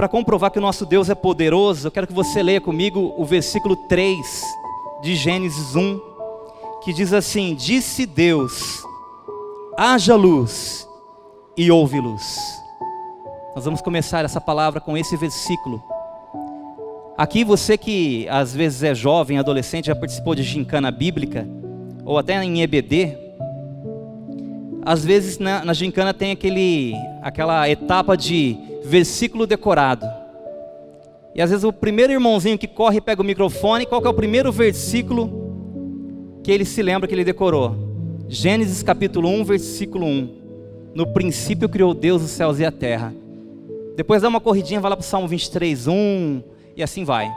para comprovar que o nosso Deus é poderoso, eu quero que você leia comigo o versículo 3 de Gênesis 1, que diz assim: disse Deus, haja luz, e houve luz. Nós vamos começar essa palavra com esse versículo. Aqui você que às vezes é jovem, adolescente, já participou de gincana bíblica, ou até em EBD, às vezes na gincana tem aquela etapa de versículo decorado. E às vezes o primeiro irmãozinho que corre pega o microfone, qual que é o primeiro versículo que ele se lembra que ele decorou? Gênesis capítulo 1, versículo 1. No princípio criou Deus os céus e a terra. Depois dá uma corridinha, vai lá para o Salmo 23, 1, e assim vai.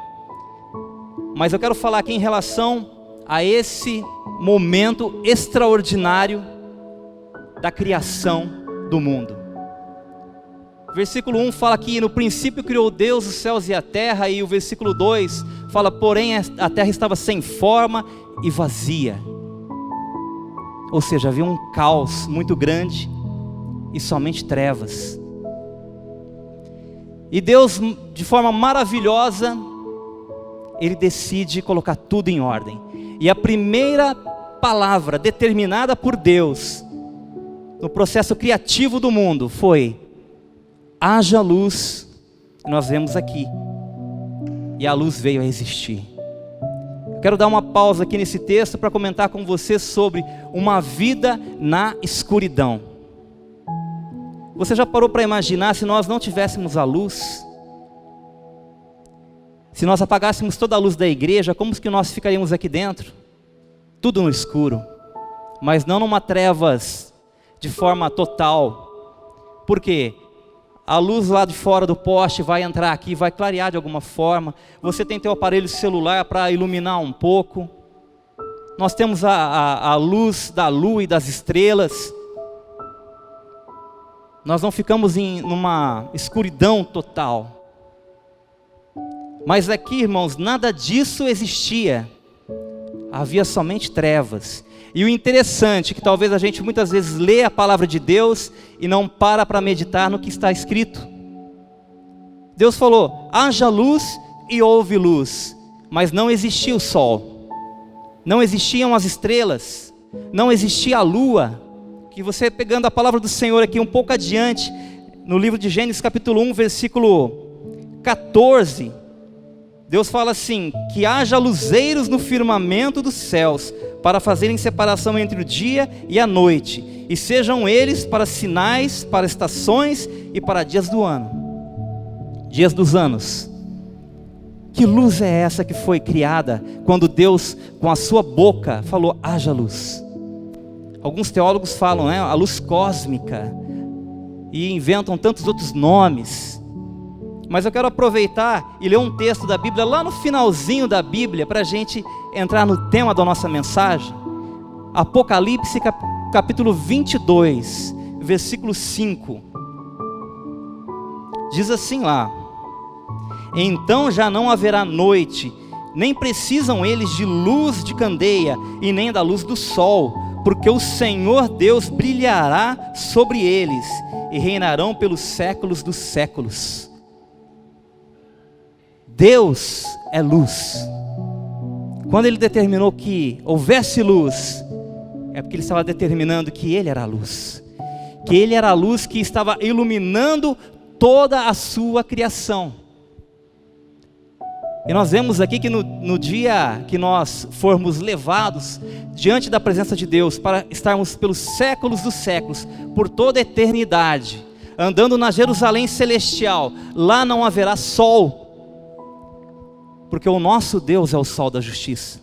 Mas eu quero falar aqui em relação a esse momento extraordinário da criação do mundo. Versículo 1 fala que no princípio criou Deus os céus e a terra, e o versículo 2 fala, porém a terra estava sem forma e vazia. Ou seja, havia um caos muito grande e somente trevas. E Deus, de forma maravilhosa, Ele decide colocar tudo em ordem. E a primeira palavra determinada por Deus no processo criativo do mundo foi: haja luz. Nós vemos aqui, e a luz veio a existir. Eu quero dar uma pausa aqui nesse texto para comentar com você sobre uma vida na escuridão. Você já parou para imaginar se nós não tivéssemos a luz? Se nós apagássemos toda a luz da igreja, como que nós ficaríamos aqui dentro? Tudo no escuro, mas não numa trevas de forma total. Por quê? A luz lá de fora do poste vai entrar aqui, vai clarear de alguma forma. Você tem teu aparelho celular para iluminar um pouco. Nós temos a luz da lua e das estrelas. Nós não ficamos numa escuridão total. Mas aqui, irmãos, nada disso existia. Havia somente trevas. E o interessante é que talvez a gente muitas vezes lê a palavra de Deus e não para meditar no que está escrito. Deus falou, haja luz e houve luz. Mas não existia o sol, não existiam as estrelas, não existia a lua. Que você pegando a palavra do Senhor aqui um pouco adiante, no livro de Gênesis capítulo 1, versículo 14, Deus fala assim, que haja luzeiros no firmamento dos céus, para fazerem separação entre o dia e a noite, e sejam eles para sinais, para estações e para dias do ano, dias dos anos. Que luz é essa que foi criada, quando Deus com a sua boca falou, haja luz? Alguns teólogos falam, a luz cósmica, e inventam tantos outros nomes. Mas eu quero aproveitar e ler um texto da Bíblia, lá no finalzinho da Bíblia, para a gente entrar no tema da nossa mensagem. Apocalipse capítulo 22, versículo 5. Diz assim lá: então já não haverá noite, nem precisam eles de luz de candeia, e nem da luz do sol, porque o Senhor Deus brilhará sobre eles, e reinarão pelos séculos dos séculos. Deus é luz. Quando Ele determinou que houvesse luz, é porque Ele estava determinando que Ele era a luz. Que Ele era a luz que estava iluminando toda a sua criação. E nós vemos aqui que no dia que nós formos levados diante da presença de Deus, para estarmos pelos séculos dos séculos, por toda a eternidade, andando na Jerusalém celestial, lá não haverá sol, porque o nosso Deus é o sol da justiça,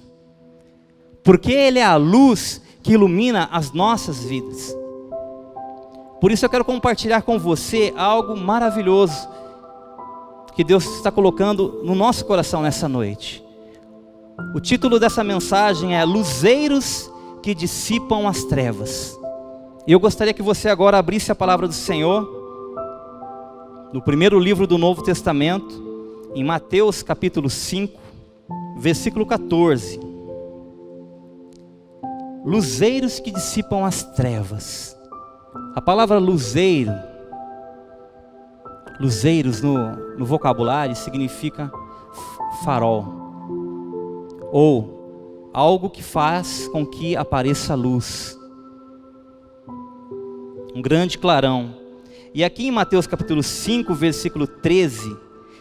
porque Ele é a luz que ilumina as nossas vidas. Por isso eu quero compartilhar com você algo maravilhoso, que Deus está colocando no nosso coração nessa noite. O título dessa mensagem é Luzeiros que dissipam as trevas. E eu gostaria que você agora abrisse a palavra do Senhor, no primeiro livro do Novo Testamento, em Mateus capítulo 5, versículo 14. Luzeiros que dissipam as trevas. A palavra luzeiro, Luzeiros no vocabulário significa farol, ou algo que faz com que apareça luz, um grande clarão. E aqui em Mateus capítulo 5, versículo 13,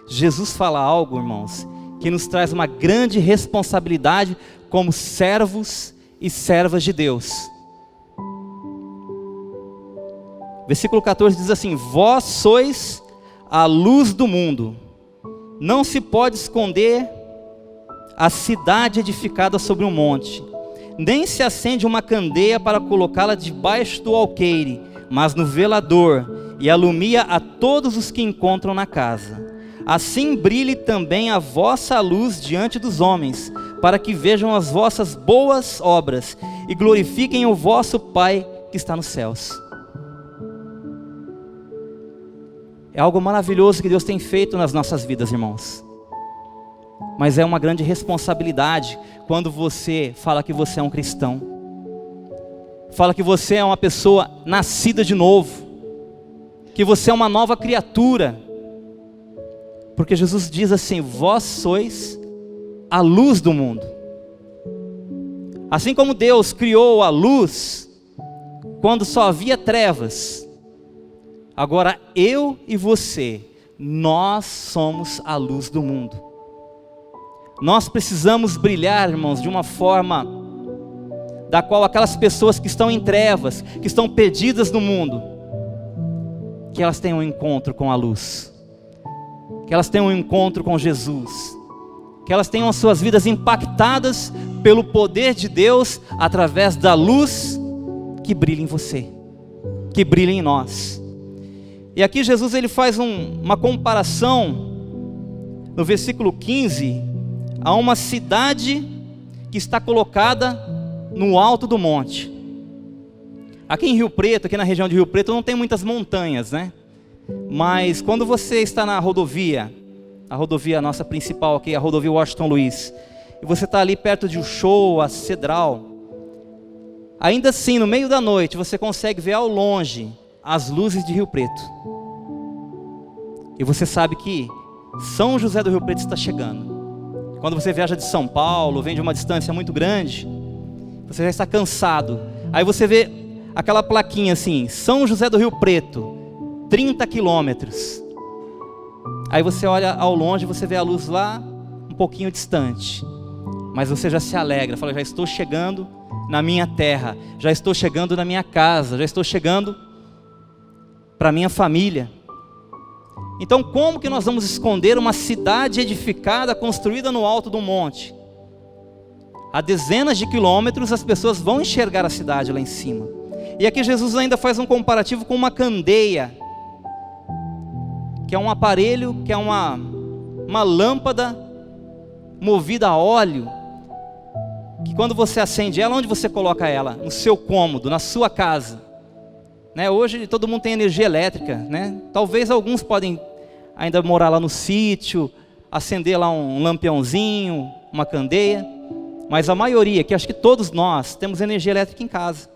Jesus fala algo, irmãos, que nos traz uma grande responsabilidade como servos e servas de Deus. Versículo 14 diz assim: vós sois a luz do mundo. Não se pode esconder a cidade edificada sobre um monte, nem se acende uma candeia para colocá-la debaixo do alqueire, mas no velador, e alumia a todos os que encontram na casa. Assim brilhe também a vossa luz diante dos homens, para que vejam as vossas boas obras e glorifiquem o vosso Pai que está nos céus. É algo maravilhoso que Deus tem feito nas nossas vidas, irmãos. Mas é uma grande responsabilidade quando você fala que você é um cristão. Fala que você é uma pessoa nascida de novo. Que você é uma nova criatura. Porque Jesus diz assim: vós sois a luz do mundo. Assim como Deus criou a luz quando só havia trevas, agora eu e você, nós somos a luz do mundo. Nós precisamos brilhar, irmãos, de uma forma da qual aquelas pessoas que estão em trevas, que estão perdidas no mundo, que elas tenham um encontro com a luz, que elas tenham um encontro com Jesus, que elas tenham as suas vidas impactadas pelo poder de Deus, através da luz que brilha em você, que brilha em nós. E aqui Jesus ele faz uma comparação, no versículo 15, a uma cidade que está colocada no alto do monte. Aqui em Rio Preto, aqui na região de Rio Preto, não tem muitas montanhas, né? Mas quando você está na rodovia, a rodovia nossa principal aqui, a rodovia Washington Luiz, e você está ali perto de Uchoa, Cedral, ainda assim, no meio da noite, você consegue ver ao longe as luzes de Rio Preto. E você sabe que São José do Rio Preto está chegando. Quando você viaja de São Paulo, vem de uma distância muito grande, você já está cansado. Aí você vê aquela plaquinha assim: São José do Rio Preto, 30 quilômetros. Aí você olha ao longe, você vê a luz lá um pouquinho distante, mas você já se alegra, fala: já estou chegando na minha terra, já estou chegando na minha casa, já estou chegando para a minha família. Então como que nós vamos esconder uma cidade edificada, construída no alto do monte? A dezenas de quilômetros as pessoas vão enxergar a cidade lá em cima. E aqui Jesus ainda faz um comparativo com uma candeia, que é um aparelho, que é uma lâmpada movida a óleo, que quando você acende ela, onde você coloca ela? No seu cômodo, na sua casa, né? Hoje todo mundo tem energia elétrica, né? Talvez alguns podem ainda morar lá no sítio, acender lá um lampiãozinho, uma candeia, mas a maioria, que acho que todos nós, temos energia elétrica em casa.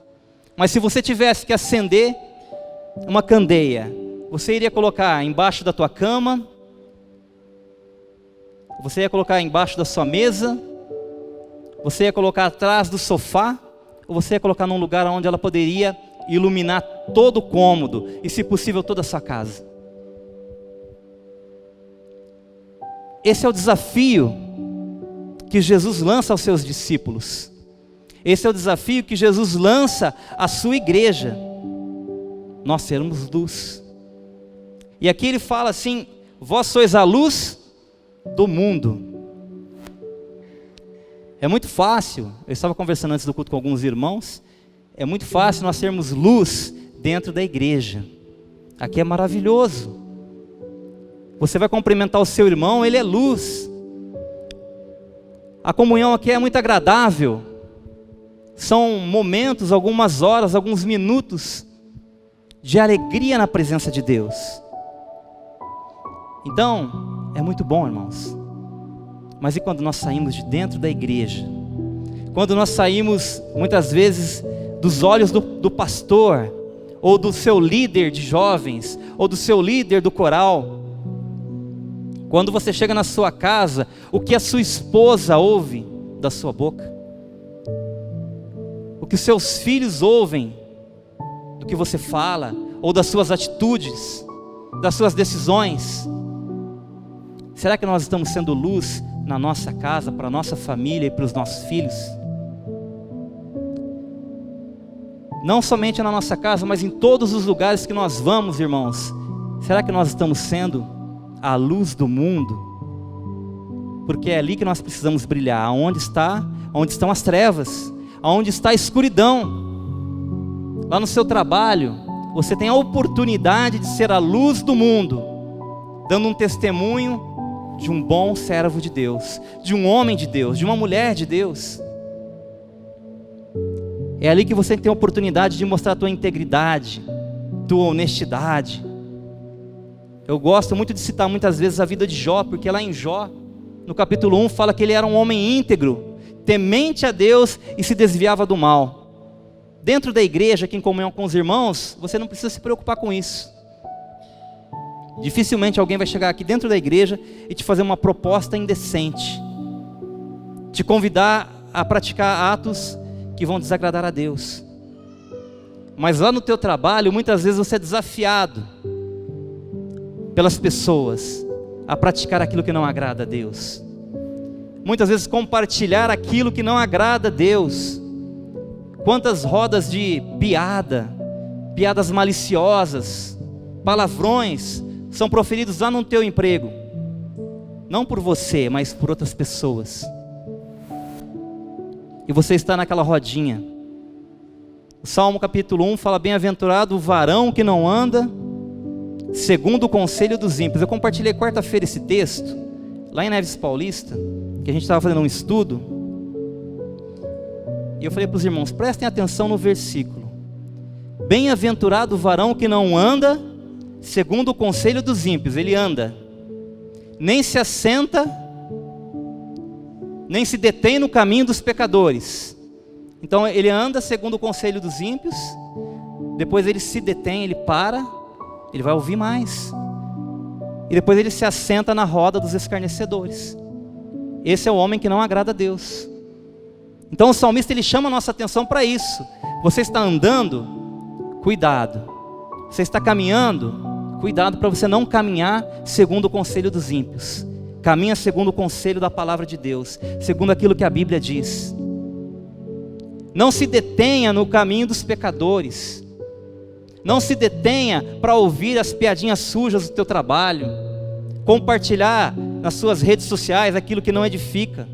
Mas se você tivesse que acender uma candeia, você iria colocar embaixo da tua cama? Você ia colocar embaixo da sua mesa? Você ia colocar atrás do sofá? Ou você ia colocar num lugar onde ela poderia iluminar todo o cômodo e, se possível, toda a sua casa? Esse é o desafio que Jesus lança aos seus discípulos. Esse é o desafio que Jesus lança à sua igreja. Nós sermos luz. E aqui ele fala assim: vós sois a luz do mundo. É muito fácil, eu estava conversando antes do culto com alguns irmãos, é muito fácil nós sermos luz dentro da igreja. Aqui é maravilhoso. Você vai cumprimentar o seu irmão, ele é luz. A comunhão aqui é muito agradável. São momentos, algumas horas, alguns minutos de alegria na presença de Deus. Então, é muito bom, irmãos. Mas e quando nós saímos de dentro da igreja? Quando nós saímos, muitas vezes, dos olhos do pastor, ou do seu líder de jovens, ou do seu líder do coral, Quando você chega na sua casa, o que a sua esposa ouve da sua boca? O que os seus filhos ouvem do que você fala, ou das suas atitudes, das suas decisões? Será que nós estamos sendo luz na nossa casa, para a nossa família e para os nossos filhos? Não somente na nossa casa, mas em todos os lugares que nós vamos, irmãos. Será que nós estamos sendo a luz do mundo? Porque é ali que nós precisamos brilhar. Onde estão as trevas? Aonde está a escuridão? Lá no seu trabalho, você tem a oportunidade de ser a luz do mundo, dando um testemunho de um bom servo de Deus, de um homem de Deus, de uma mulher de Deus. É ali que você tem a oportunidade de mostrar a tua integridade, tua honestidade. Eu gosto muito de citar muitas vezes a vida de Jó, porque lá em Jó, no capítulo 1, fala que ele era um homem íntegro, temente a Deus e se desviava do mal. Dentro da igreja, aqui em comunhão com os irmãos, você não precisa se preocupar com isso. Dificilmente alguém vai chegar aqui dentro da igreja e te fazer uma proposta indecente, te convidar a praticar atos que vão desagradar a Deus. Mas lá no teu trabalho, muitas vezes você é desafiado pelas pessoas a praticar aquilo que não agrada a Deus. Muitas vezes compartilhar aquilo que não agrada a Deus. Quantas rodas de piadas maliciosas, palavrões são proferidos lá no teu emprego, não por você, mas por outras pessoas. E você está naquela rodinha. O Salmo capítulo 1 fala: bem-aventurado o varão que não anda segundo o conselho dos ímpios. Eu compartilhei quarta-feira esse texto, lá em Neves Paulista, que a gente estava fazendo um estudo, e eu falei para os irmãos, prestem atenção no versículo: bem-aventurado o varão que não anda segundo o conselho dos ímpios. Ele anda, nem se assenta, nem se detém no caminho dos pecadores. Então ele anda segundo o conselho dos ímpios, depois ele se detém, ele para, ele vai ouvir mais, e depois ele se assenta na roda dos escarnecedores. Esse é o homem que não agrada a Deus. Então o salmista, ele chama a nossa atenção para isso. Você está andando? Cuidado. Você está caminhando? Cuidado para você não caminhar segundo o conselho dos ímpios. Caminha segundo o conselho da palavra de Deus, segundo aquilo que a Bíblia diz. Não se detenha no caminho dos pecadores. Não se detenha para ouvir as piadinhas sujas do teu trabalho, compartilhar nas suas redes sociais aquilo que não edifica.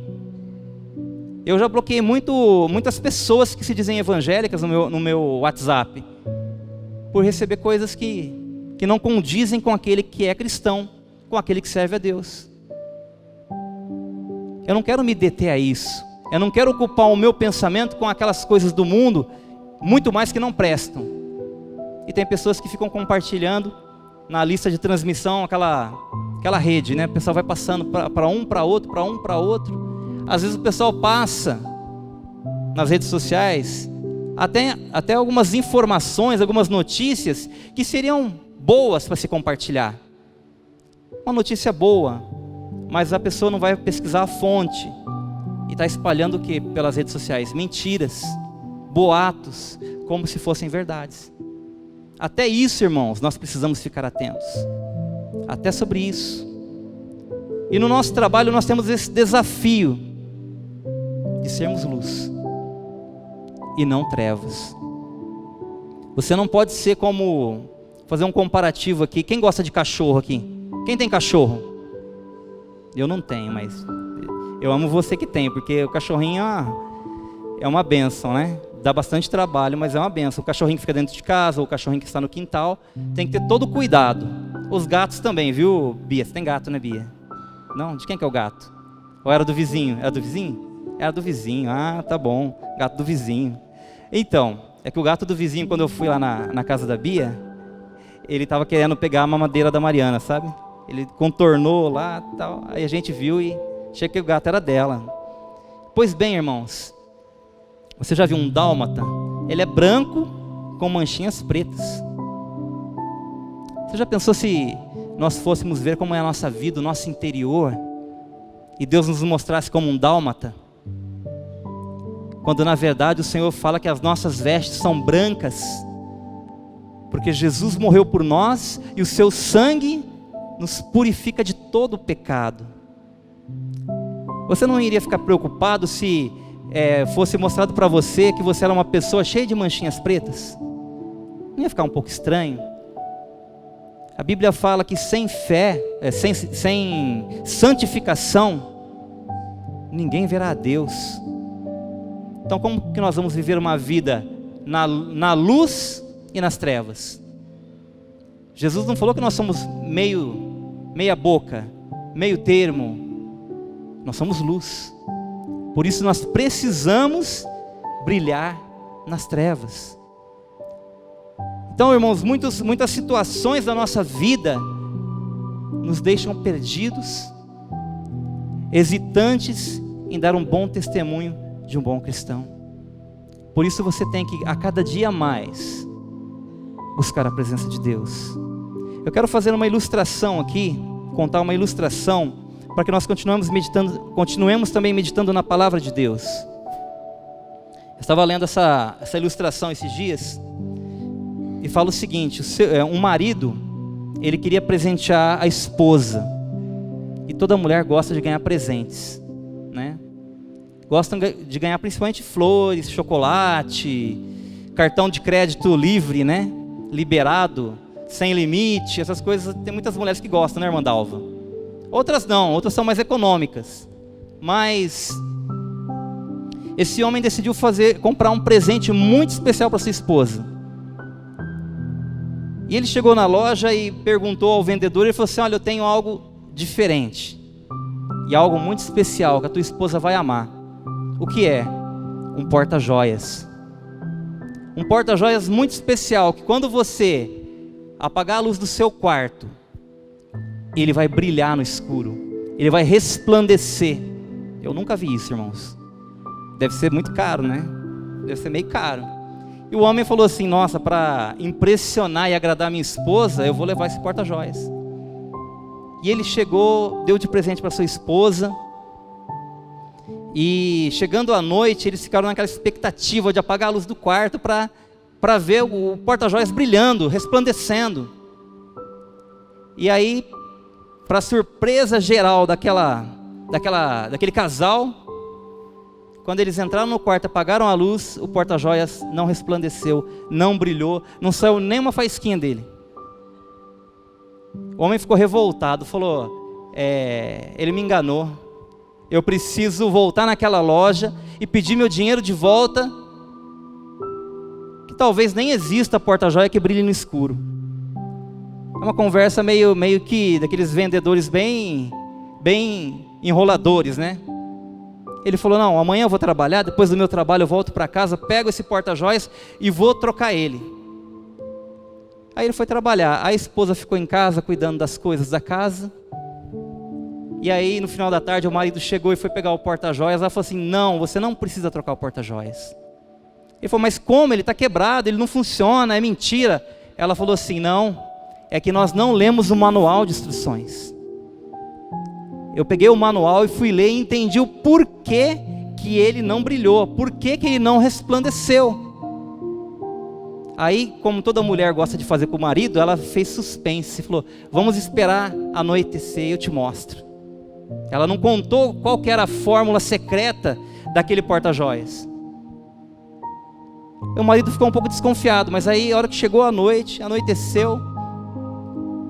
Eu já bloqueei muitas pessoas que se dizem evangélicas no meu WhatsApp, por receber coisas que não condizem com aquele que é cristão, com aquele que serve a Deus. Eu não quero me deter a isso. Eu não quero ocupar o meu pensamento com aquelas coisas do mundo, muito mais que não prestam. E tem pessoas que ficam compartilhando na lista de transmissão aquela rede, né? O pessoal vai passando para um, para outro, para um, para outro. Às vezes o pessoal passa nas redes sociais até algumas informações, algumas notícias que seriam boas para se compartilhar. Uma notícia boa, mas a pessoa não vai pesquisar a fonte e está espalhando o que pelas redes sociais? Mentiras, boatos, como se fossem verdades. Até isso, irmãos, nós precisamos ficar atentos. Até sobre isso. E no nosso trabalho nós temos esse desafio de sermos luz e não trevas. Você não pode ser como, fazer um comparativo aqui. Quem gosta de cachorro aqui? Quem tem cachorro? Eu não tenho, mas eu amo você que tem, porque o cachorrinho é uma bênção, né? Dá bastante trabalho, mas é uma bênção. O cachorrinho que fica dentro de casa, ou o cachorrinho que está no quintal, tem que ter todo o cuidado. Os gatos também, viu, Bia? Você tem gato, né, Bia? Não? De quem que é o gato? Ou era do vizinho? Era do vizinho? Era do vizinho. Ah, tá bom. Gato do vizinho. Então, é que o gato do vizinho, quando eu fui lá na casa da Bia, ele estava querendo pegar a mamadeira da Mariana, sabe? Ele contornou lá e tal. Aí a gente viu e achei que o gato era dela. Pois bem, irmãos, você já viu um dálmata? Ele é branco com manchinhas pretas. Você já pensou se nós fôssemos ver como é a nossa vida, o nosso interior, e Deus nos mostrasse como um dálmata, quando na verdade o Senhor fala que as nossas vestes são brancas, porque Jesus morreu por nós e o seu sangue nos purifica de todo o pecado. Você não iria ficar preocupado se fosse mostrado para você que você era uma pessoa cheia de manchinhas pretas? Não ia ficar um pouco estranho? A Bíblia fala que sem fé, sem santificação, ninguém verá a Deus. Então como que nós vamos viver uma vida na luz e nas trevas? Jesus não falou que nós somos meia boca, meio termo. Nós somos luz. Por isso nós precisamos brilhar nas trevas. Então, irmãos, muitas situações da nossa vida nos deixam perdidos, hesitantes em dar um bom testemunho de um bom cristão. Por isso você tem que, a cada dia mais, buscar a presença de Deus. Eu quero fazer uma ilustração aqui, contar uma ilustração, para que nós continuemos também meditando na palavra de Deus. Eu estava lendo essa ilustração esses dias, e fala o seguinte: um marido, ele queria presentear a esposa, e toda mulher gosta de ganhar presentes, né? Gostam de ganhar principalmente flores, chocolate, cartão de crédito livre, né? Liberado, sem limite, essas coisas. Tem muitas mulheres que gostam, né, irmã Dalva? Outras não, outras são mais econômicas. Mas esse homem decidiu comprar um presente muito especial para sua esposa. E ele chegou na loja e perguntou ao vendedor, ele falou assim: olha, eu tenho algo diferente, e algo muito especial, que a tua esposa vai amar. O que é? Um porta-joias. Um porta-joias muito especial, que quando você apagar a luz do seu quarto, ele vai brilhar no escuro, ele vai resplandecer. Eu nunca vi isso, irmãos. Deve ser muito caro, né? Deve ser meio caro. E o homem falou assim: nossa, para impressionar e agradar minha esposa, eu vou levar esse porta-joias. E ele chegou, deu de presente para sua esposa. E chegando à noite, eles ficaram naquela expectativa de apagar a luz do quarto para ver o porta-joias brilhando, resplandecendo. E aí, para surpresa geral daquele casal, quando eles entraram no quarto, apagaram a luz, o porta-joias não resplandeceu, não brilhou, não saiu nem uma faísquinha dele. O homem ficou revoltado, falou: ele me enganou, eu preciso voltar naquela loja e pedir meu dinheiro de volta, que talvez nem exista porta-joia que brilhe no escuro. É uma conversa meio que daqueles vendedores bem enroladores, né? Ele falou: não, amanhã eu vou trabalhar, depois do meu trabalho eu volto para casa, pego esse porta-joias e vou trocar ele. Aí ele foi trabalhar, a esposa ficou em casa cuidando das coisas da casa. E aí no final da tarde o marido chegou e foi pegar o porta-joias. Ela falou assim: não, você não precisa trocar o porta-joias. Ele falou: mas como? Ele está quebrado, ele não funciona, é mentira. Ela falou assim: não, é que nós não lemos o manual de instruções. Eu peguei o manual e fui ler e entendi o porquê que ele não brilhou, porquê que ele não resplandeceu. Aí, como toda mulher gosta de fazer com o marido, ela fez suspense, falou: vamos esperar anoitecer e eu te mostro. Ela não contou qual que era a fórmula secreta daquele porta-joias. O marido ficou um pouco desconfiado, mas aí a hora que chegou a noite, anoiteceu,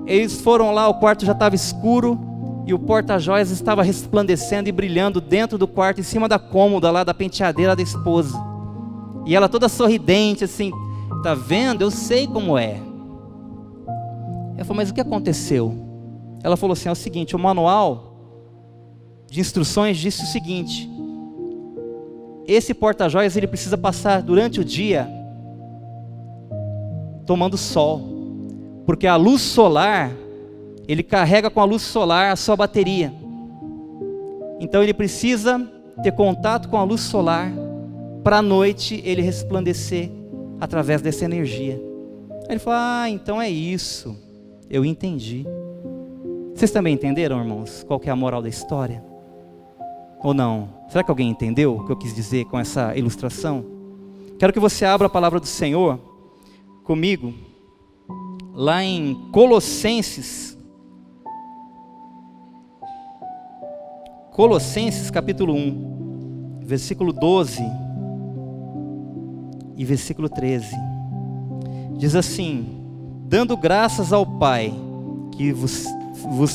eles foram lá, o quarto já estava escuro, e o porta-joias estava resplandecendo e brilhando dentro do quarto, em cima da cômoda lá da penteadeira da esposa. E ela toda sorridente assim: tá vendo? Eu sei como é. Eu falei: mas o que aconteceu? Ela falou assim: é o seguinte, o manual de instruções disse o seguinte: esse porta-joias ele precisa passar durante o dia tomando sol, porque a luz solar, ele carrega com a luz solar a sua bateria. Então ele precisa ter contato com a luz solar para à noite ele resplandecer através dessa energia. Aí ele falou: ah, então é isso, eu entendi. Vocês também entenderam, irmãos, qual que é a moral da história? Ou não? Será que alguém entendeu o que eu quis dizer com essa ilustração? Quero que você abra a palavra do Senhor comigo, lá em Colossenses capítulo 1, versículo 12 e versículo 13. Diz assim: dando graças ao Pai, que vos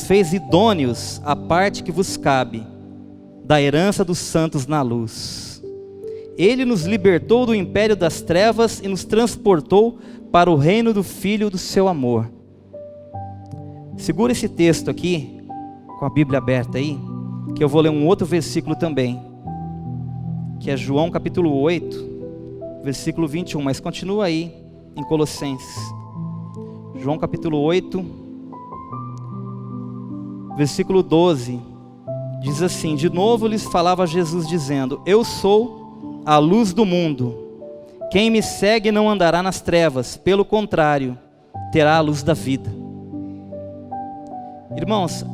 fez idôneos à parte que vos cabe, da herança dos santos na luz. Ele nos libertou do império das trevas e nos transportou para o reino do Filho do seu amor. Segura esse texto aqui, com a Bíblia aberta aí, que eu vou ler um outro versículo também, que é João capítulo 8, versículo 21, mas continua aí em Colossenses. João capítulo 8, versículo 12, diz assim: de novo lhes falava Jesus dizendo: eu sou a luz do mundo, quem me segue não andará nas trevas, pelo contrário, terá a luz da vida. Irmãos,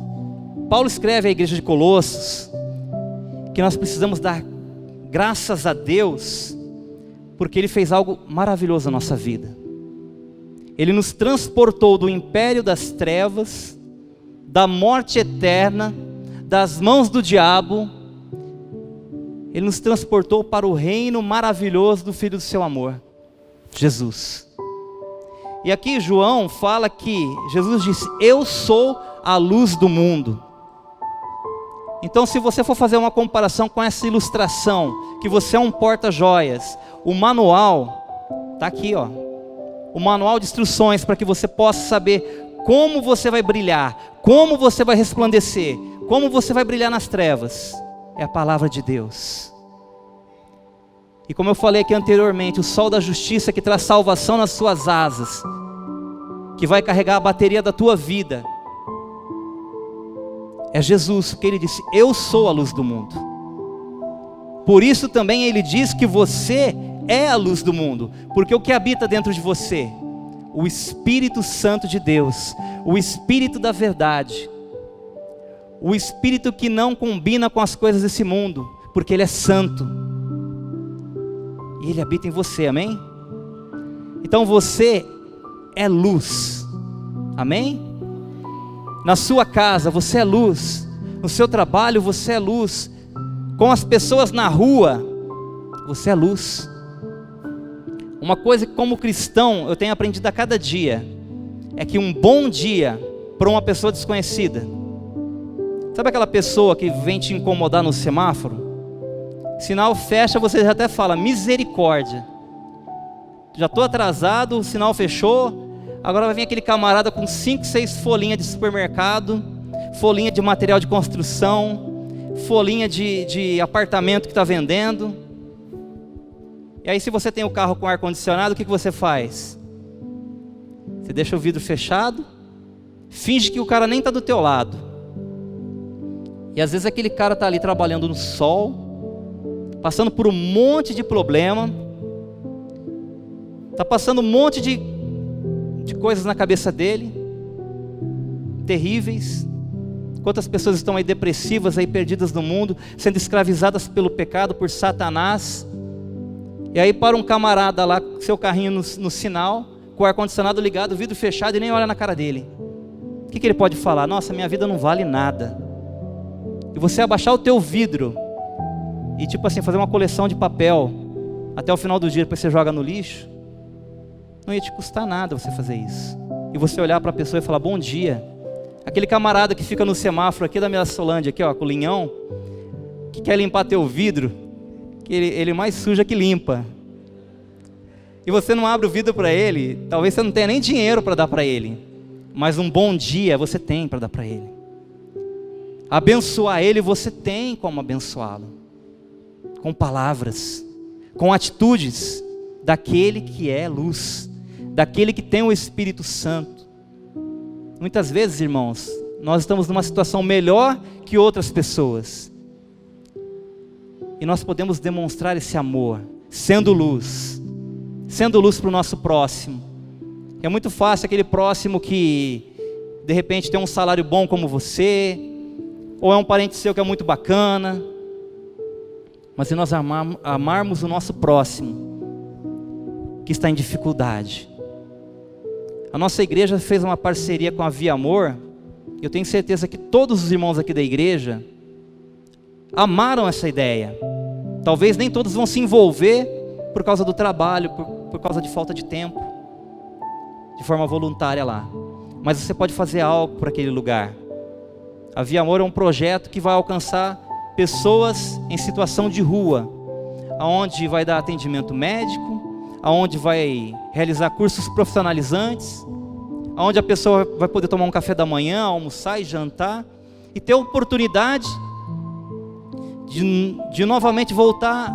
Paulo escreve à igreja de Colossos que nós precisamos dar graças a Deus, porque Ele fez algo maravilhoso na nossa vida. Ele nos transportou do império das trevas, da morte eterna, das mãos do diabo. Ele nos transportou para o reino maravilhoso do Filho do seu amor, Jesus. E aqui João fala que Jesus disse: eu sou a luz do mundo. Então, se você for fazer uma comparação com essa ilustração, que você é um porta-joias, o manual está aqui, ó. O manual de instruções para que você possa saber como você vai brilhar, como você vai resplandecer, como você vai brilhar nas trevas, é a palavra de Deus. E como eu falei aqui anteriormente, o sol da justiça que traz salvação nas suas asas, que vai carregar a bateria da tua vida, é Jesus, porque Ele disse: eu sou a luz do mundo. Por isso também Ele diz que você é a luz do mundo, porque o que habita dentro de você? O Espírito Santo de Deus, o Espírito da verdade, o Espírito que não combina com as coisas desse mundo, porque Ele é santo, e Ele habita em você, amém? Então você é luz, amém? Na sua casa você é luz, no seu trabalho você é luz, com as pessoas na rua você é luz. Uma coisa que como cristão eu tenho aprendido a cada dia, é que um bom dia para uma pessoa desconhecida, sabe aquela pessoa que vem te incomodar no semáforo? Sinal fecha, você já até fala: misericórdia, já estou atrasado, o sinal fechou. Agora vai vir aquele camarada com 5, 6 folhinhas de supermercado, folhinha de material de construção, folhinha de apartamento que está vendendo. E aí, se você tem o carro com ar-condicionado, o que você faz? Você deixa o vidro fechado, finge que o cara nem está do teu lado. E às vezes aquele cara está ali trabalhando no sol, passando por um monte de problema, está passando um monte de coisas na cabeça dele, terríveis. Quantas pessoas estão aí depressivas, aí perdidas no mundo, sendo escravizadas pelo pecado, por Satanás. E aí para um camarada lá, com seu carrinho no sinal, com o ar-condicionado ligado, o vidro fechado, e nem olha na cara dele. O que ele pode falar? Nossa, minha vida não vale nada. E você abaixar o teu vidro e tipo assim, fazer uma coleção de papel até o final do dia, depois você joga no lixo, não ia te custar nada você fazer isso. E você olhar para a pessoa e falar: bom dia. Aquele camarada que fica no semáforo aqui da Mirassolândia, aqui ó, com o linhão, que quer limpar teu vidro, que ele mais suja que limpa. E você não abre o vidro para ele, talvez você não tenha nem dinheiro para dar para ele, mas um bom dia você tem para dar para ele. Abençoar ele, você tem como abençoá-lo, com palavras, com atitudes daquele que é luz, daquele que tem o Espírito Santo. Muitas vezes, irmãos, nós estamos numa situação melhor que outras pessoas, e nós podemos demonstrar esse amor, sendo luz para o nosso próximo. É muito fácil aquele próximo que de repente tem um salário bom como você, ou é um parente seu que é muito bacana. Mas se nós amarmos o nosso próximo, que está em dificuldade. A nossa igreja fez uma parceria com a Via Amor. Eu tenho certeza que todos os irmãos aqui da igreja amaram essa ideia. Talvez nem todos vão se envolver por causa do trabalho, por causa de falta de tempo, de forma voluntária lá. Mas você pode fazer algo por aquele lugar. A Via Amor é um projeto que vai alcançar pessoas em situação de rua, aonde vai dar atendimento médico, aonde vai realizar cursos profissionalizantes, aonde a pessoa vai poder tomar um café da manhã, almoçar e jantar, e ter a oportunidade de novamente voltar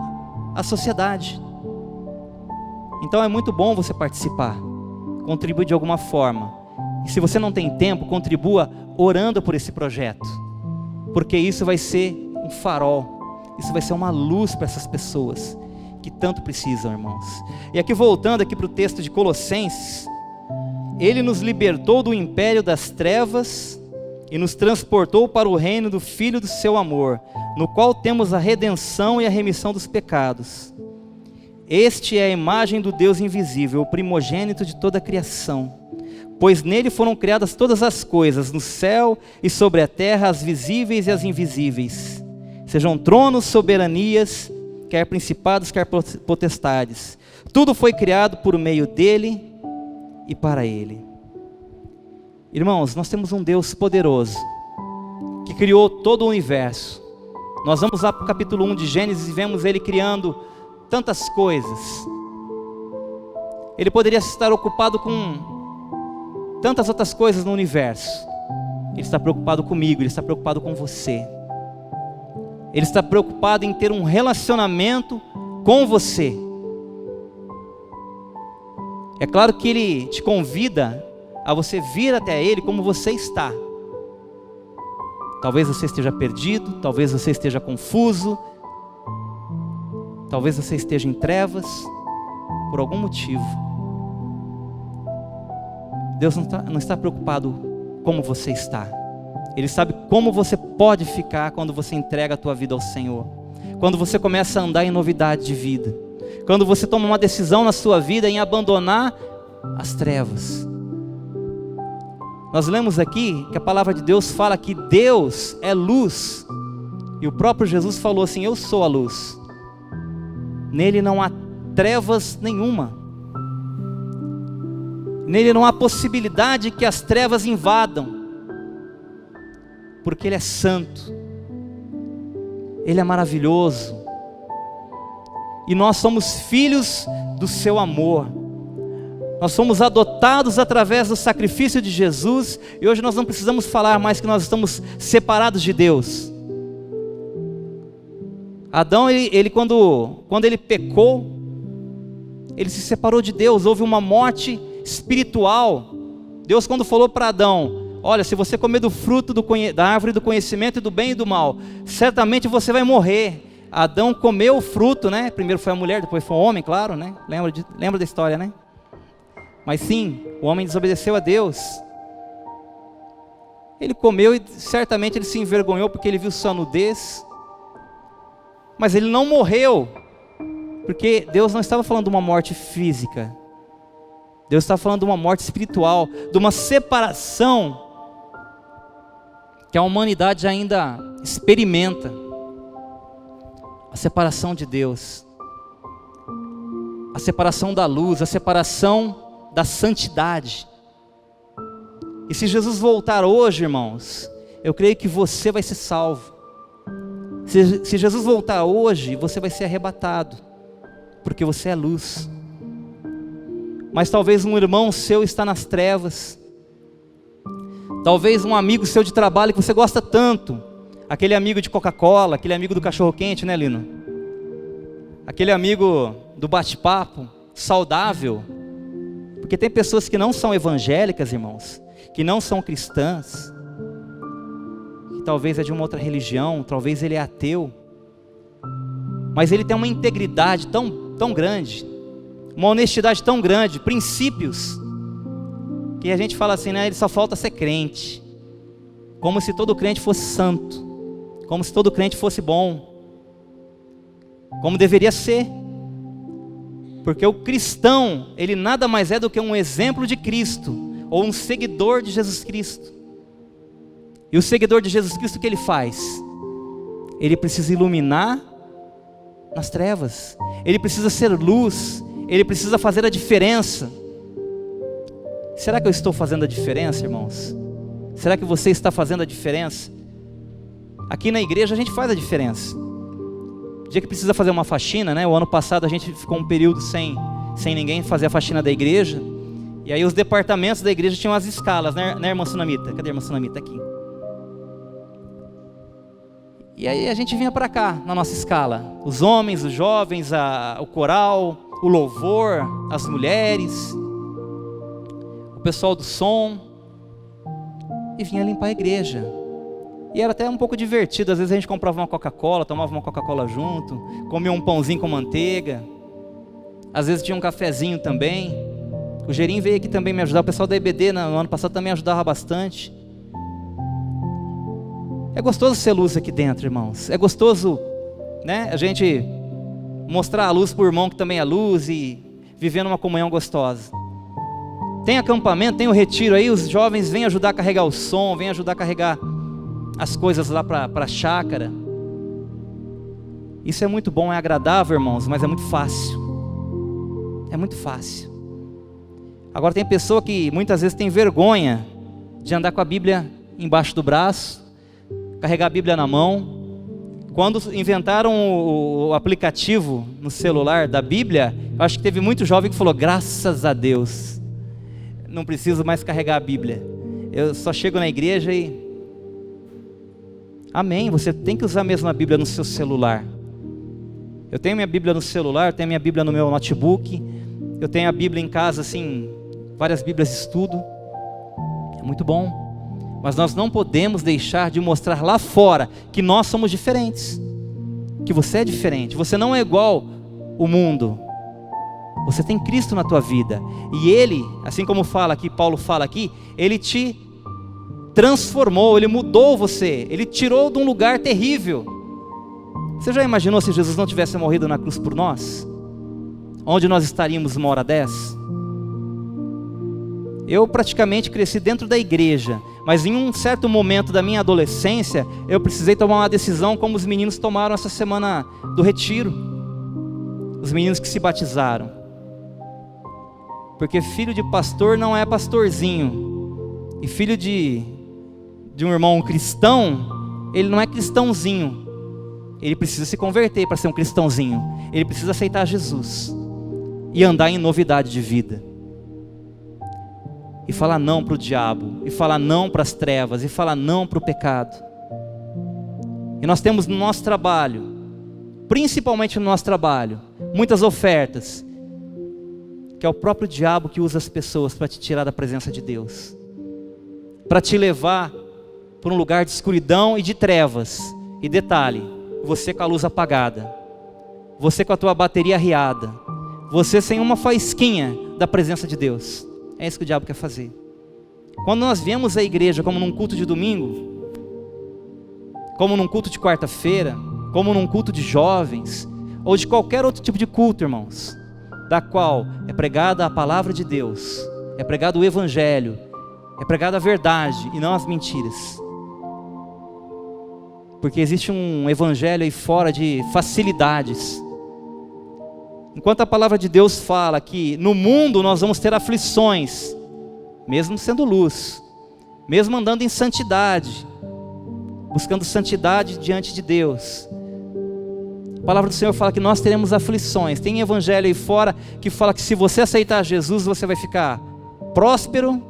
à sociedade. Então é muito bom você participar, contribuir de alguma forma. E se você não tem tempo, contribua orando por esse projeto, porque isso vai ser um farol, isso vai ser uma luz para essas pessoas que tanto precisam, irmãos. E aqui voltando aqui para o texto de Colossenses, ele nos libertou do império das trevas e nos transportou para o reino do Filho do seu amor, no qual temos a redenção e a remissão dos pecados. Este é a imagem do Deus invisível, o primogênito de toda a criação, pois nele foram criadas todas as coisas, no céu e sobre a terra, as visíveis e as invisíveis, sejam tronos, soberanias, quer principados, quer potestades. Tudo foi criado por meio dele e para ele. Irmãos, nós temos um Deus poderoso, que criou todo o universo. Nós vamos lá para o capítulo 1 de Gênesis e vemos ele criando tantas coisas. Ele poderia estar ocupado com tantas outras coisas no universo. Ele está preocupado comigo, ele está preocupado com você. Ele está preocupado em ter um relacionamento com você. É claro que ele te convida a você vir até ele como você está. Talvez você esteja perdido, talvez você esteja confuso, talvez você esteja em trevas, por algum motivo. Deus não está preocupado como você está. Ele sabe como você pode ficar quando você entrega a tua vida ao Senhor. Quando você começa a andar em novidade de vida. Quando você toma uma decisão na sua vida em abandonar as trevas. Nós lemos aqui que a palavra de Deus fala que Deus é luz. E o próprio Jesus falou assim: eu sou a luz. Nele não há trevas nenhuma. Nele não há possibilidade que as trevas invadam. Porque Ele é santo. Ele é maravilhoso. E nós somos filhos do seu amor. Nós somos adotados através do sacrifício de Jesus. E hoje nós não precisamos falar mais que nós estamos separados de Deus. Adão, quando ele pecou, ele se separou de Deus. Houve uma morte espiritual. Deus, quando falou para Adão: olha, se você comer do fruto da árvore do conhecimento do bem e do mal, certamente você vai morrer. Adão comeu o fruto, né? Primeiro foi a mulher, depois foi o homem, claro, né? Lembra da história, né? Mas sim, o homem desobedeceu a Deus. Ele comeu e certamente ele se envergonhou porque ele viu sua nudez. Mas ele não morreu, porque Deus não estava falando de uma morte física. Deus estava falando de uma morte espiritual, de uma separação que a humanidade ainda experimenta. A separação de Deus, a separação da luz, a separação da santidade. E se Jesus voltar hoje, irmãos, eu creio que você vai ser salvo. Se Jesus voltar hoje, você vai ser arrebatado, porque você é luz. Mas talvez um irmão seu está nas trevas. Talvez um amigo seu de trabalho que você gosta tanto, aquele amigo de Coca-Cola, aquele amigo do cachorro-quente, né, Lino? Aquele amigo do bate-papo, saudável. Porque tem pessoas que não são evangélicas, irmãos, que não são cristãs, que talvez é de uma outra religião, talvez ele é ateu, mas ele tem uma integridade tão grande, uma honestidade tão grande, princípios, que a gente fala assim, né? Ele só falta ser crente. Como se todo crente fosse santo. Como se todo crente fosse bom. Como deveria ser. Porque o cristão, ele nada mais é do que um exemplo de Cristo, ou um seguidor de Jesus Cristo. E o seguidor de Jesus Cristo, o que ele faz? Ele precisa iluminar nas trevas. Ele precisa ser luz. Ele precisa fazer a diferença. Será que eu estou fazendo a diferença, irmãos? Será que você está fazendo a diferença? Aqui na igreja a gente faz a diferença. O dia que precisa fazer uma faxina, né? O ano passado a gente ficou um período sem ninguém fazer a faxina da igreja. E aí os departamentos da igreja tinham as escalas, né, irmã Sunamita? Cadê a irmã Sunamita? Aqui. E aí a gente vinha para cá, na nossa escala. Os homens, os jovens, o coral, o louvor, as mulheres, o pessoal do som. E vinha limpar a igreja. E era até um pouco divertido. Às vezes a gente comprava uma Coca-Cola, tomava uma Coca-Cola junto, comia um pãozinho com manteiga. Às vezes tinha um cafezinho também. O Gerim veio aqui também me ajudar. O pessoal da EBD no ano passado também ajudava bastante. É gostoso ser luz aqui dentro, irmãos. É gostoso, né, a gente mostrar a luz para o irmão que também é luz e viver numa comunhão gostosa. Tem acampamento, tem o retiro aí, os jovens vêm ajudar a carregar o som, vêm ajudar a carregar as coisas lá para a chácara. Isso é muito bom, é agradável, irmãos, mas é muito fácil. É muito fácil. Agora tem pessoa que muitas vezes tem vergonha de andar com a Bíblia embaixo do braço, carregar a Bíblia na mão. Quando inventaram o aplicativo no celular da Bíblia, eu acho que teve muito jovem que falou, graças a Deus, não preciso mais carregar a Bíblia. Eu só chego na igreja e... Amém, você tem que usar mesmo a Bíblia no seu celular. Eu tenho minha Bíblia no celular, eu tenho minha Bíblia no meu notebook, eu tenho a Bíblia em casa, assim, várias Bíblias de estudo. É muito bom. Mas nós não podemos deixar de mostrar lá fora que nós somos diferentes. Que você é diferente, você não é igual o mundo. Você tem Cristo na tua vida. E Ele, assim como fala aqui, Paulo fala aqui, Ele te transformou, Ele mudou você, Ele tirou de um lugar terrível. Você já imaginou se Jesus não tivesse morrido na cruz por nós? Onde nós estaríamos uma hora dessa? Eu praticamente cresci dentro da igreja, mas em um certo momento da minha adolescência, eu precisei tomar uma decisão como os meninos tomaram essa semana do retiro. Os meninos que se batizaram. Porque filho de pastor não é pastorzinho. E filho de um irmão cristão, ele não é cristãozinho. Ele precisa se converter para ser um cristãozinho. Ele precisa aceitar Jesus e andar em novidade de vida. E falar não para o diabo, e falar não para as trevas, e falar não para o pecado. E nós temos no nosso trabalho, principalmente no nosso trabalho, muitas ofertas, que é o próprio diabo que usa as pessoas para te tirar da presença de Deus, para te levar para um lugar de escuridão e de trevas. E detalhe, você com a luz apagada, você com a tua bateria arriada, você sem uma faísquinha da presença de Deus. É isso que o diabo quer fazer. Quando nós viemos à igreja como num culto de domingo, como num culto de quarta-feira, como num culto de jovens, ou de qualquer outro tipo de culto, irmãos, da qual é pregada a palavra de Deus, é pregado o evangelho, é pregada a verdade e não as mentiras. Porque existe um evangelho aí fora de facilidades. Enquanto a palavra de Deus fala que no mundo nós vamos ter aflições, mesmo sendo luz, mesmo andando em santidade, buscando santidade diante de Deus. A palavra do Senhor fala que nós teremos aflições. Tem evangelho aí fora que fala que se você aceitar Jesus, você vai ficar próspero,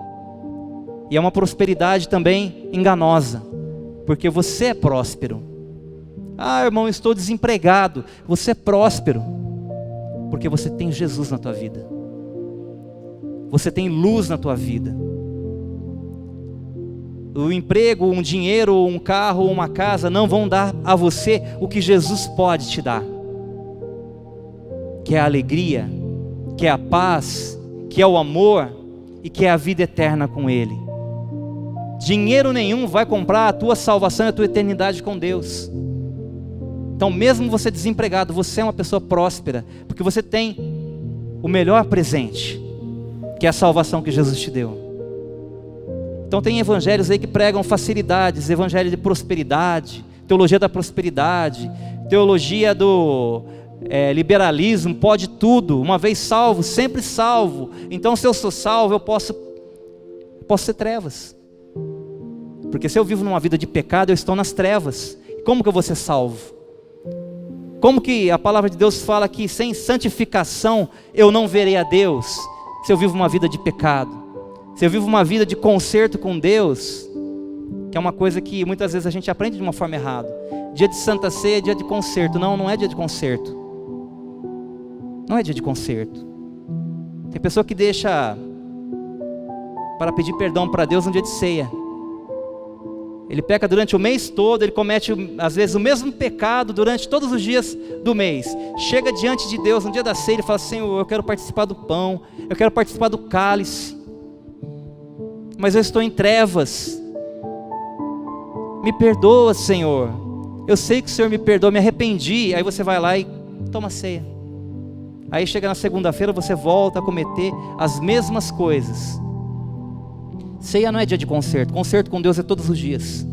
e é uma prosperidade também enganosa, porque você é próspero. Ah, irmão, eu estou desempregado. Você é próspero, porque você tem Jesus na tua vida. Você tem luz na tua vida. O emprego, um dinheiro, um carro, uma casa não vão dar a você o que Jesus pode te dar, que é a alegria, que é a paz, que é o amor, e que é a vida eterna com Ele. Dinheiro nenhum vai comprar a tua salvação e a tua eternidade com Deus. Então, mesmo você desempregado, você é uma pessoa próspera, porque você tem o melhor presente, que é a salvação que Jesus te deu. Então tem evangelhos aí que pregam facilidades, evangelho de prosperidade, teologia da prosperidade, teologia do liberalismo, pode tudo, uma vez salvo, sempre salvo. Então se eu sou salvo, eu posso ser trevas. Porque se eu vivo numa vida de pecado, eu estou nas trevas. Como que eu vou ser salvo? Como que a palavra de Deus fala que sem santificação eu não verei a Deus? Se eu vivo uma vida de pecado, se eu vivo uma vida de conserto com Deus, que é uma coisa que muitas vezes a gente aprende de uma forma errada. Dia de Santa Ceia é dia de conserto. Não, não é dia de conserto. Não é dia de conserto. Tem pessoa que deixa para pedir perdão para Deus no dia de ceia. Ele peca durante o mês todo, ele comete às vezes o mesmo pecado durante todos os dias do mês. Chega diante de Deus no dia da ceia, ele fala: Senhor, eu quero participar do pão, eu quero participar do cálice, mas eu estou em trevas. Me perdoa, Senhor. Eu sei que o Senhor me perdoa, me arrependi. Aí você vai lá e toma a ceia. Aí chega na segunda-feira, você volta a cometer as mesmas coisas. Ceia não é dia de conserto. Conserto com Deus é todos os dias.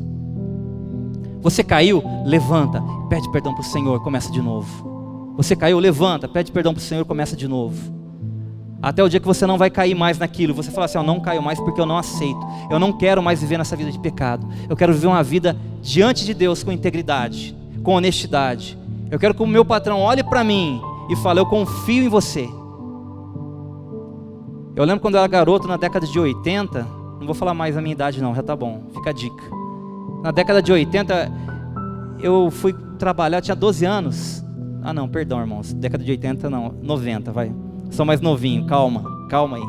Você caiu, levanta, pede perdão para o Senhor, começa de novo. Você caiu, levanta, pede perdão para o Senhor, começa de novo. Até o dia que você não vai cair mais naquilo. Você fala assim: eu não caio mais porque eu não aceito. Eu não quero mais viver nessa vida de pecado. Eu quero viver uma vida diante de Deus com integridade, com honestidade. Eu quero que o meu patrão olhe para mim e fale: eu confio em você. Eu lembro quando eu era garoto, na década de 80, não vou falar mais a minha idade não, já tá bom, fica a dica. Na década de 80, eu fui trabalhar, eu tinha 12 anos. Ah não, perdão irmãos, década de 80 não, 90 vai. Sou mais novinho, calma aí.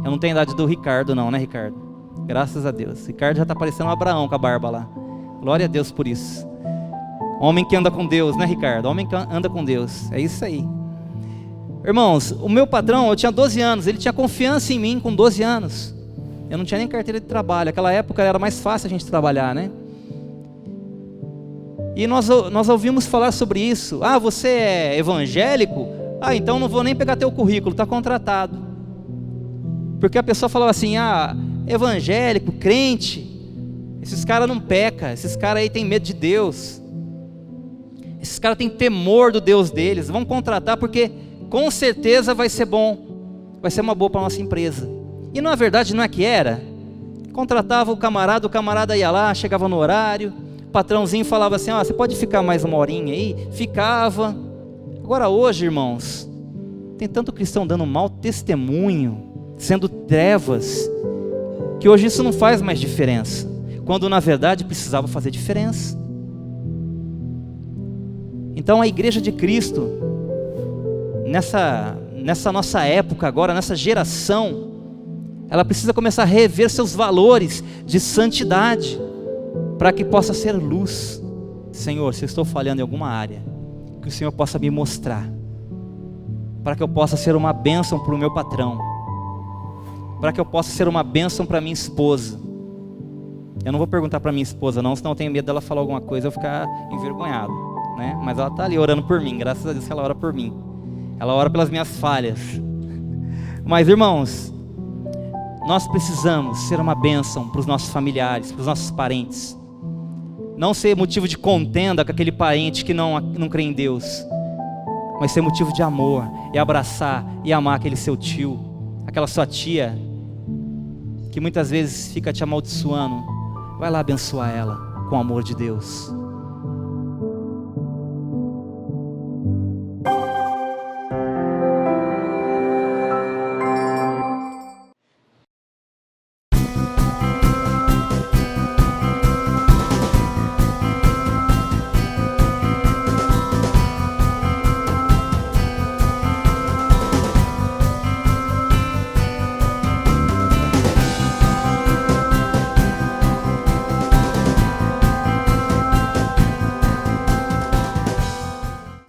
Eu não tenho a idade do Ricardo não, né Ricardo? Graças a Deus. Ricardo já está parecendo um Abraão com a barba lá. Glória a Deus por isso. Homem que anda com Deus, né Ricardo? Homem que anda com Deus, é isso aí. Irmãos, o meu patrão, eu tinha 12 anos, ele tinha confiança em mim com 12 anos. Eu não tinha nem carteira de trabalho, naquela época era mais fácil a gente trabalhar, né? E nós ouvimos falar sobre isso. Ah, você é evangélico? Ah, então não vou nem pegar teu currículo, está contratado. Porque a pessoa falava assim: ah, evangélico, crente, esses caras não pecam, esses caras aí têm medo de Deus, esses caras têm temor do Deus deles, vão contratar porque com certeza vai ser bom, vai ser uma boa para a nossa empresa. E na verdade não é que era. Contratava o camarada ia lá, chegava no horário, o patrãozinho falava assim: ó, você pode ficar mais uma horinha aí? Ficava. Agora hoje, irmãos, tem tanto cristão dando mau testemunho, sendo trevas, que hoje isso não faz mais diferença, quando na verdade precisava fazer diferença. Então a igreja de Cristo, nessa nossa época agora, nessa geração, ela precisa começar a rever seus valores de santidade, para que possa ser luz. Senhor, se eu estou falhando em alguma área, que o Senhor possa me mostrar, para que eu possa ser uma bênção para o meu patrão, para que eu possa ser uma bênção para minha esposa. Eu não vou perguntar para minha esposa não, senão eu tenho medo dela falar alguma coisa e eu ficar envergonhado, né? Mas ela está ali orando por mim, graças a Deus que ela ora por mim. Ela ora pelas minhas falhas. Mas irmãos, nós precisamos ser uma bênção para os nossos familiares, para os nossos parentes. Não ser motivo de contenda com aquele parente que não crê em Deus, mas ser motivo de amor, e abraçar e amar aquele seu tio, aquela sua tia, que muitas vezes fica te amaldiçoando. Vai lá abençoar ela com o amor de Deus.